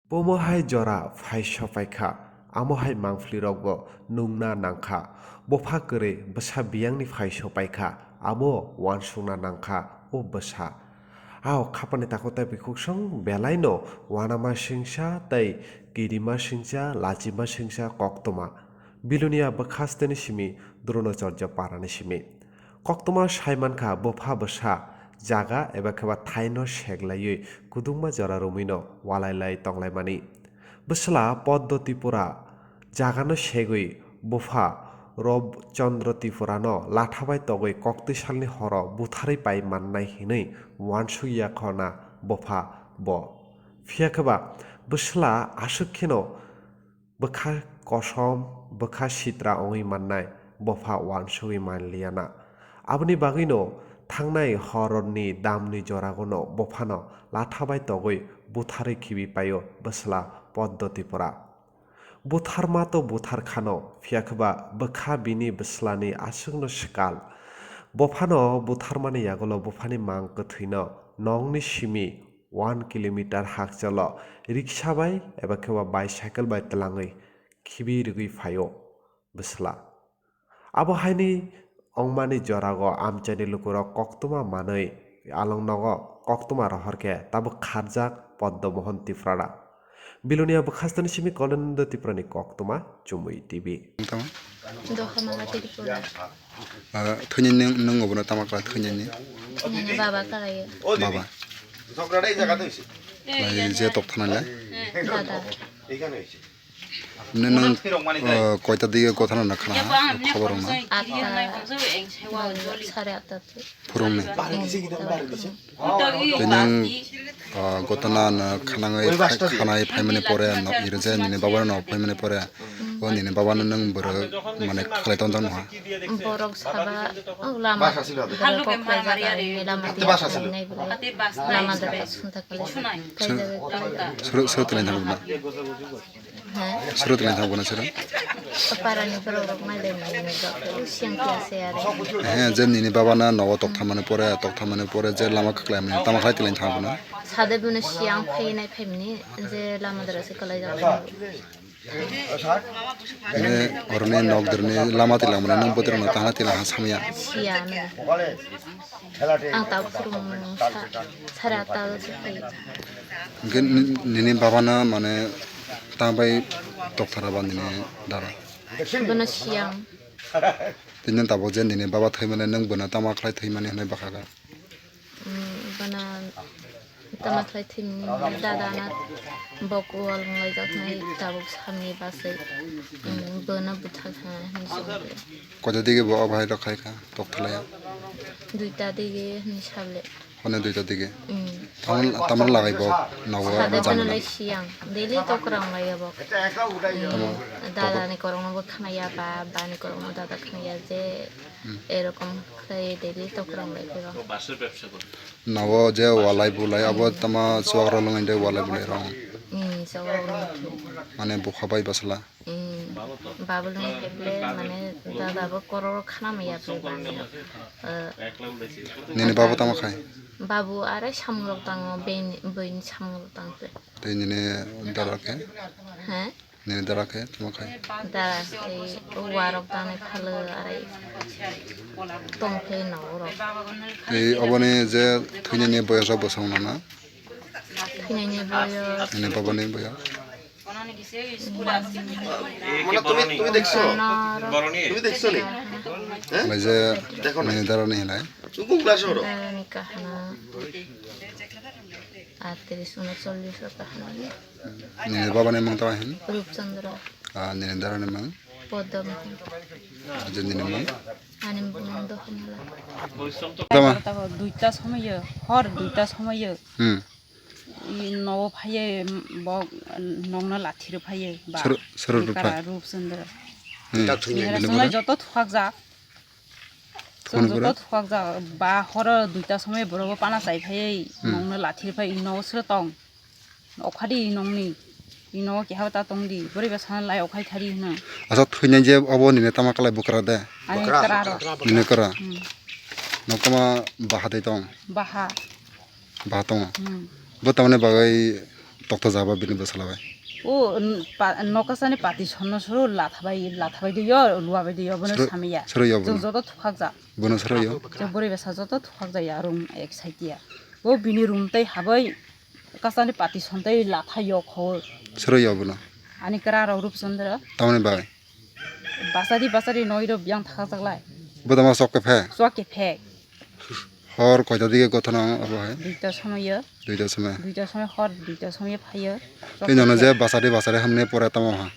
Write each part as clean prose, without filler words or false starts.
Pomohai jora faisha faika, amohai mangflirogbo nungna nangka, bofa kere besa biangni faisha paika, amo wansungna nangka o besa. Ao kapani takotai bikuksong belaino wanama singsa tai kirima singsa lachima singsa koktoma. Belonia bekhasteni simi Dronacharya parani simi. Koktoma saimanka bofa besa jaga eba keba thaino seglaiye kudungma jara romino walailai tonglaimani. Besla Tripura jagano segui bofa Robcharandra no lathabai togoi koktisalni horo butharai pai mannai hinui wansugya na bofa bo. Fiakaba besla asukhino bekha kosom bekha sitra ongui mannai bofa wansugui manliana. Abni bagino थांनाय हरनि दामनि जरागनो बफानो लाथाबाय तगै बुथारै खिबि पायो बसला पद्धतिफोरा बुथारमा तो बुथारखानो फियाखबा बखा बिनि बसलानि आसुगनो सिकाल बफानो बुथारमानि यागलो बफानि मांग कथैनो नंनि Simi 1 kilometre हाकचलो rickshaw bye एबा केबा bicycle bye तलाङै खिबि रुगै फायो बसला आबहायनि Ongmani jorago amchani lukuro koktuma manui alongnogo koktuma rohorke tabu kharjak poddo mohon tifrada. Belonia bekhastani simi kolendo tiprani koktuma chumui TV. Dohama Tripura. Thunyin nang obona tamakla thunyin ni. Thunyin baba kalaya. Baba. Lai je tok thana la. Dada. Nang koita diga ko thana na khana khabar na. Sare atta. Purung ne. Tenang gotana na khana ngai khana ai phaimane pore na irje ni baba na phaimane pore. Oni ne baba nang bor mane khlai ton ton ha. Borok saba lama. Lama dara sunta kale. Surut lain thangna. Surut lain thangna sira. Parani borok mai den siang kiase are. Jen ni baba na no tok thamane pore je lama khlai mane tama khlai lain thangna. Sade bune siang phai phemni je lama dara se kale ja. Ini orangnya nok derni lama tilang mana nang putri nang tanah tilang samya. Siang. Angtau kurung sara tahu sih. Mungkin nini bapa na mana tambai dokter apa nini darah. Bune siang. Tinjan tahu jen nini bapa thai mana nang buna tamak lai thai mana henai bakaga. Bana tamak lai thai dada na bokol ngai jat nai tabu samni base. Bana buthal thana nisab. Kau jadi ke bawa bahaya rakai ka dokter lai. Duita dige nisable. Mana duita dige. Taman lagai bawa nawa macam mana. Siang. Daily to kurang lagi bawa. Dada ni kurang nawa khana ya ba ni kurang nawa dada khana ya je. Erokom kaya daily to kurang lagi bawa. Nawa je walai bulai abo tama suara longan je walai bulai rong. Mana buka bayi basla. Babul ni heble mana dada bawa koror khana maya bani. Nini bapa tama kai. Babu are samlok tango ben samlok tang pe. Teh nini darah ke. Hah? Nini darah ke tama kai. Darah ke warok tango kalau are tongpe naurok. Abone je thunya ni boya sa bosong na. Thunya boya. Nini bapa ni boya. Mana তুমি দেখছো Belonia. তুমি দেখছো নি Lai je nini darah ni lai. তুমি কোন ক্লাসে পড়ো Nikah na. Atris 39 kahana. Nini bapa ni mang tahu hen. Robcharandra. Nini darah ni mang. Patimwng. Aja nini mang. Anim bunong dohonala. Tama. দুইটা সময় হর দুইটা সময় নব ফাইয়ে বক নংনা লাঠির ফাইয়ে বা Seru rupa. রূপচন্দ্র Nini সময় bapa. যত থাক যা যত থাক যা বা হর দুইটা সময় বড় পানা চাই ফাইয়ে নংনা লাঠির ফাই নসর তং অখাদি নংনি ইনো কেহাও তা তংদি বরিবা সান লাই অখাই থারি না Asal thunya je abo nini tama kalai bukra deh. আনি করার Nini kera. Nokama bahadai tong. বাহা Bahatong. Buat taman bagai doctor jaba bini basalabai ও নকাসানি পাতি সন্ন সরু লাথাবাই দিও লুয়াবাই দিও বনে সামিয়া sero yo जों bono যত থুকাক যা bono sero yo जों बोरै बेसा যত থুকাक जाया रुम एक साइटिया ओ बिनि रुम तै हाबै कासानि पाति सन्दै लाथा यो खौ sero yo bono ani kara ro rup Chandra tamani bai बासारि नयरो बियां थाका जागलाय bodama sok ke phe सके fake hor koita dige gotona abo hai दुइटा समय हर दुइटा समय फायो te nono je basari hamne pore tamo ha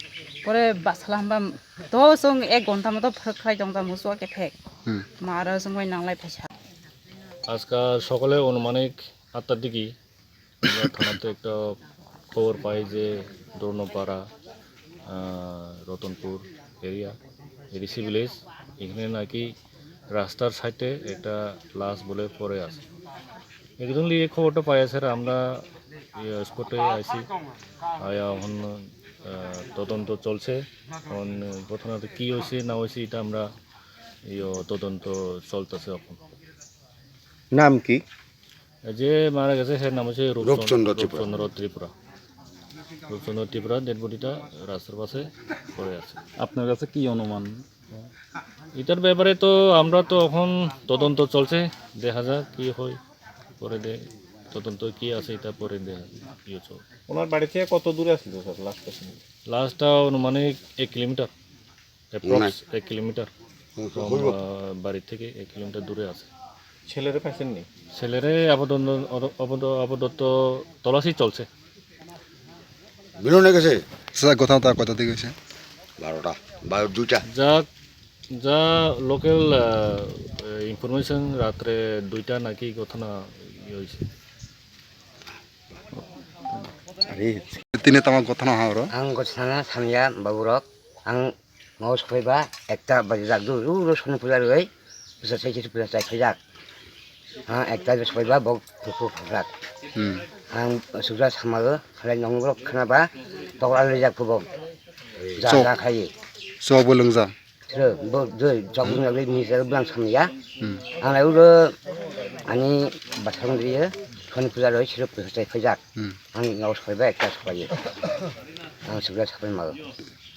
পরে বাসলা হামবা তো जों 1 घन्टा মতো ফরখাই দং তা মুসুয়াকে फेक মারা जों बाय नांलाय फैसा আজকাল সকালে অনুমানিক 8টার দিকে আমরা থানাতে একটা খবর পাই যে দ্রোণপাড়া রতনপুর এরিয়া এডিসি ভিলেজ এখানে নাকি রাস্তার সাইডে একটা লাশ বলে পড়ে আছে একজন এই খবরটা পাই স্যার আমরা স্পটে আইছি আয়া এখন তদন্ত চলছে এখন ঘটনাটা কী হয়েছে না হয়েছে এটা আমরা তদন্ত চলতেছে এখন নাম কি যে মারা গেছে সে নাম হচ্ছে রূপচন্দ্র ত্রিপুরা রূপচন্দ্র ত্রিপুরা ডেড বডিটা রাস্তার পাশে পড়ে আছে আপনার কাছে কি অনুমান এটার ব্যাপারে তো আমরা তো এখন তদন্ত চলছে দেখা যাক কি হয় পরে তদন্ত কি আছে এটা পরে দেখা কি চল ওনার বাড়ি থেকে কত দূরে আসছিল স্যার লাস্টটা অনুমানিক 1 কিলোমিটার অ্যাপ্রক্স 1 কিলোমিটার বাড়ি থেকে 1 কিলোমিটার দূরে আছে ছেলেরে পাইছেননি ছেলেরে আপাতত তল্লাশি চলছে বেলোনিয়া গেছে sa gotha ta koita dige hoise 12টা বা 2টা যা লোকাল ইনফরমেশন রাত্রে 2টা নাকি ঘটনা হয়েছে tine tama gotha ha ro आं गथाना सामिया बाबुरक आं माव सफैबा 1टा बाजि जागदु रु सन पुजा रय बिसा साइके पुजा साइ खैजाक आं 1टा सफैबा बक फुफु फुराक आं सुजा सामागो खालाय नंगरक खानाबा तगरा लेजाक फुबो जा खायो so bo lungja रो बो दै जगुन लगै निजे ब्लां सामिया आंलाय उरो आनि बाथांद्रियो सन पुजा रय सिरो पुजा साइ खैजाक आं माव सफैबा 1टा सफायो आं सुजा सफाय मागो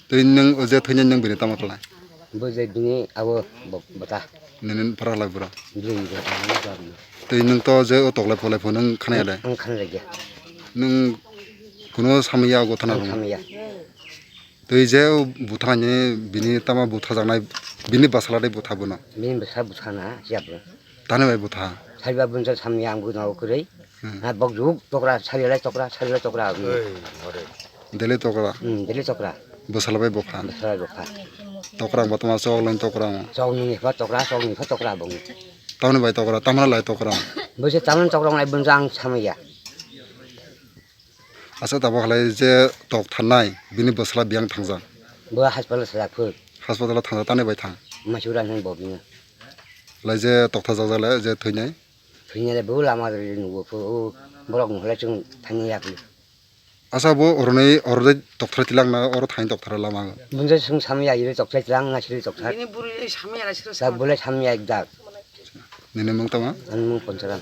te nang je thine nang bini tama kala बोजे बिनि आबो बता nen para la bro बिनि बता te nang to je o toklai pholai pho nang khana yale आं खान लगे nang kuno samya gotha na ro Samia te je butha ni bini tama butha jangnai bini basala dei butha bono बिनि बसा बुथाना जाबो tane bai butha साइबा बुनजा Samia आंबो नाव करै आ बगजुक टकरा सारिलाय टकरा dele tokra दिले टकरा basala bai bokha बसा बखा tokra batama so lain tokra जौनि फा टकरा बङ tawne bai tokra tamna lai tokra बोसे तामन टकरा लाइ बुनजा आं Samia asa taba khalai je tok thanai bini basala biang thangja बो हासपाल साजाफो hospital thangja tane bai thang मासुरा नों बबिनो lai je tokta jagjale je theinai फैनाले बो लामा नुबो फो बरक नहले जों थानियाखै asa bo ornei orde tokthra tilang na or thain tokthra lama बुनजा जों सामिया इरे टकसाइ लां नासिरि टकसा बिनि बुरै सामिया सा बोले सामिया एकदा nene mong tama आं पंचराम